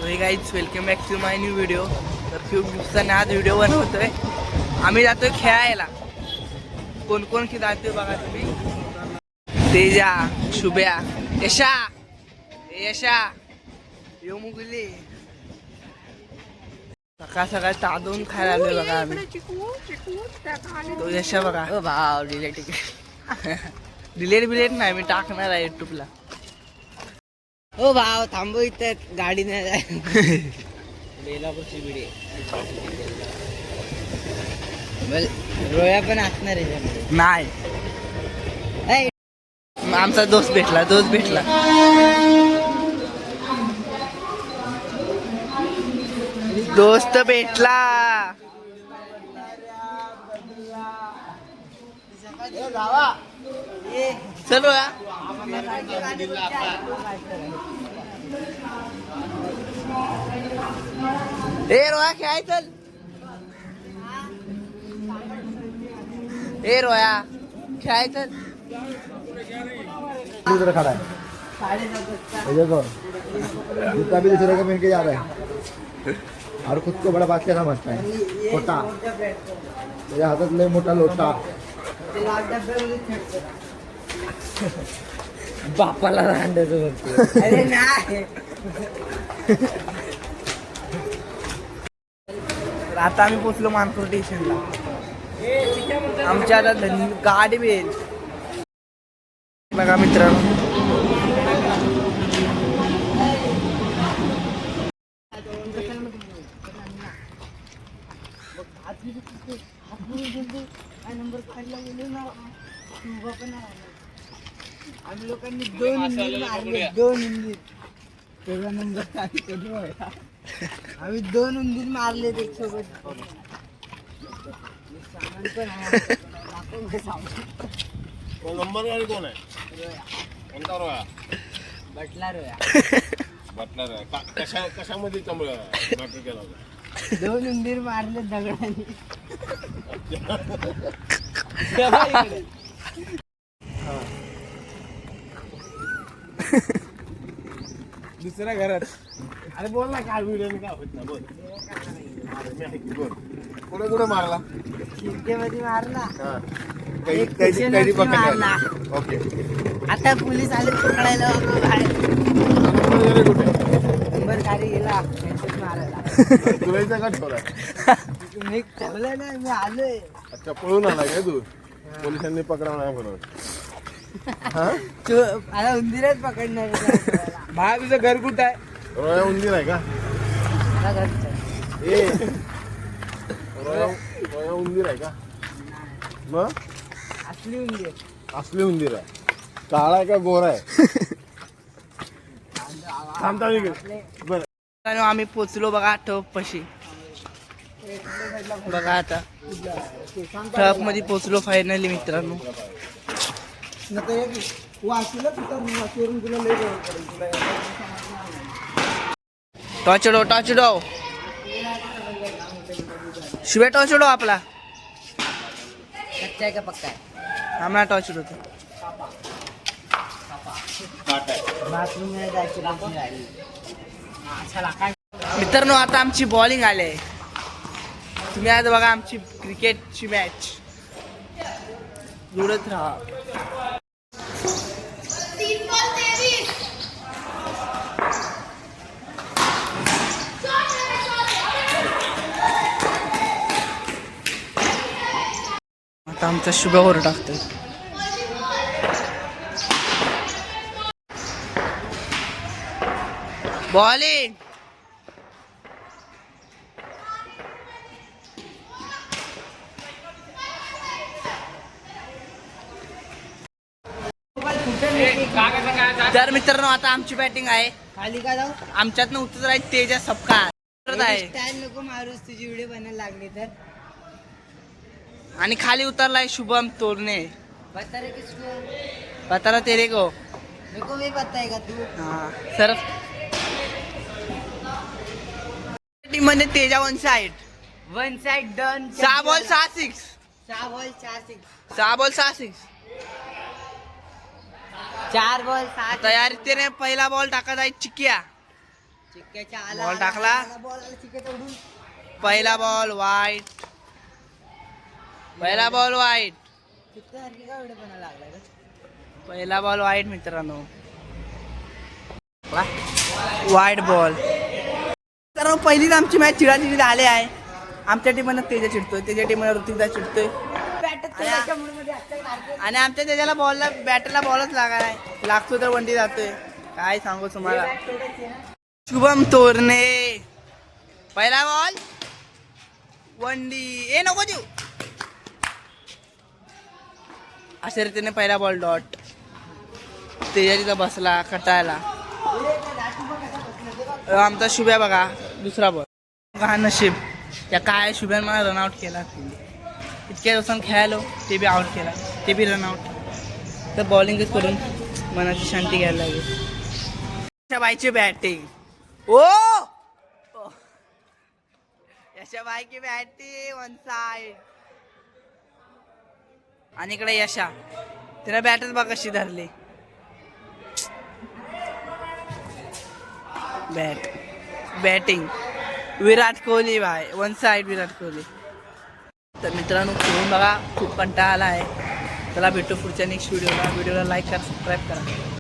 हे guys welcome back to my new video. तर खूप दिवसांनी आज व्हिडिओ बनवतोय. आम्ही जातोय खेळायला. कोण कोण की जातोय बघा तुम्ही. तेजा, शुभ्या, यशा यो मुगली. सकाळ सकाळ तांदूळ खायला आलोय बघा आम्ही. तो यशा बघा. भाव डिलेट डिलेट नाही, मी टाकणार आहे युट्यूबला. हो भाव थांबू इथं गाडी नाही जाय. रोया पण असणार आहे नाही. आमचा दोस्त भेटला. दोस्त भेटला. चलो या. ए रोया खेळाय चल. ए रोया खेळाय चल. खड़ा है देखो जूता भी दूसरे का पहन के जा रहा है और खुद को बड़ा बात क्या समझता है. छोटा त्याच्या हातात लय मोठा लोटा. बापाला रांडायचं बघतो. अरे नाही. आता आम्ही पोचलो मानपूर स्टेशनला. आमच्या आता गाडी भेल बघा मित्रांनो. आम्ही लोकांनी 2 इंजिन मारले. 2 इंजिन त्याचा नंबर आम्ही 2 इंजिन मारले एक सोबत. सामान पण नंबर गाडी कोण आहे? कोणता रोया? बटला रोया. बटलर आहे. कशामध्ये मॅटर केला होता? 2 इंजिन मारले दगडाने. दुसऱ्या घरात. अरे बोल ना, काय व्हिडिओ काय होत ना. बोल बोल कुठे मारला? शिर्केमध्ये मारला. कैदी पकडला. ओके. आता पोलीस आले पकडायला बाहेर. कुठे नंबर गाडी गेला मारायला. तुला इथं का ठेवला? मी ठेवलं नाही, मी आलोय. अच्छा, पळून आला काय तू? पोलिसांनी पकडा नाही म्हणून. आता उंदीरच पकडणार. भाई तुझं घर कुठं आहे? रोया उंदीर आहे का? ए रोया उंदीर आहे का? मग असली उंदीर. असली उंदीर आहे. काळा आहे का गोरा आहे? थांबता बरं. आम्ही पोचलो बघा टप पशी. बघा आता टप मध्ये पोचलो फायनली मित्रांनो. टॉर्चडो शिवाय टॉर्चडो आपला कच्चा आहे का पक्का आहे? आम्हाला टॉर्चडो बाथरूम जायची बाकी राहिली. मित्रांनो. आता आमची बॉलिंग आले. तुम्ही आज बघा आमची क्रिकेटची मॅच. जुळत राहा. आता आमचा शुभावर टाकतोय. बॉलिंग. तर मित्रांनो आता आमची बॅटिंग आहे. खाली का जाऊ? आमच्यातनं उत्तर आहे तेजा सपकाळ आहे. स्टँड नको मारूस, तुझी व्हिडिओ बनायला लागली तर. आणि खाली उतरलाय शुभम तोरणे. बता रे किसको? पताला तेरे को. मेरे को भी पता है का तू? हा सर टीम मध्ये तेजा 1 side. 1 side done. 6 ball 6 6. 6 ball 4 6. 6 ball 6 6. 4 ball 7. तयारीने पहिला बॉल टाकत आहे चिकिया. चिक्क्याच्या आला बॉल टाकला. बॉल आला चिक्क्याचा उडून. पहिला बॉल वाईट. पहिला बॉल वाईट. चिक्क्यासारखी का वेडेपणा लागला रे? पहिला बॉल वाईट मित्रांनो. वाईट बॉल. तर पहिलीच आमची मॅच चिडाचिडी झाली आहे. आमच्या टीमनं तेजा चिडतोय, त्याच्या टीमनं ऋतिकदा चिडतोय आणि आमच्या त्याच्याला बॉलला बॅटला बॉलच लागाय लागतो तर वंडी जातोय. काय सांगू तुम्हाला. शुभम तोरणे पहिला बॉल वंडी. ए नको देऊ. अशा रीतीने पहिला बॉल डॉट. तेजा तिथं बसला कटायला. आमचा शुभ्या बघा दुसरा बॉल. का नशीब त्या काय शुभ्यानं मला रनआउट केला. इतक्या दिवसांनी खेळालो ते बी आउट केला, ते बी रनआउट. तर बॉलिंगच करून मनाची शांती घ्यायला लागेल. यशाबाईची बॅटिंग. ओ यशाबाईची बॅटिंग वन साइड. आणि इकडे यशा तिला बॅटच बघ कशी धरली. बॅटिंग विराट कोहली भाई वन साइड विराट कोहली. तर मित्रांनो खेळून बघा खूप कंटाळा आला आहे. चला भेटू पुढच्या नेक्स्ट व्हिडिओला. व्हिडिओला लाईक करा, सबस्क्राईब करा.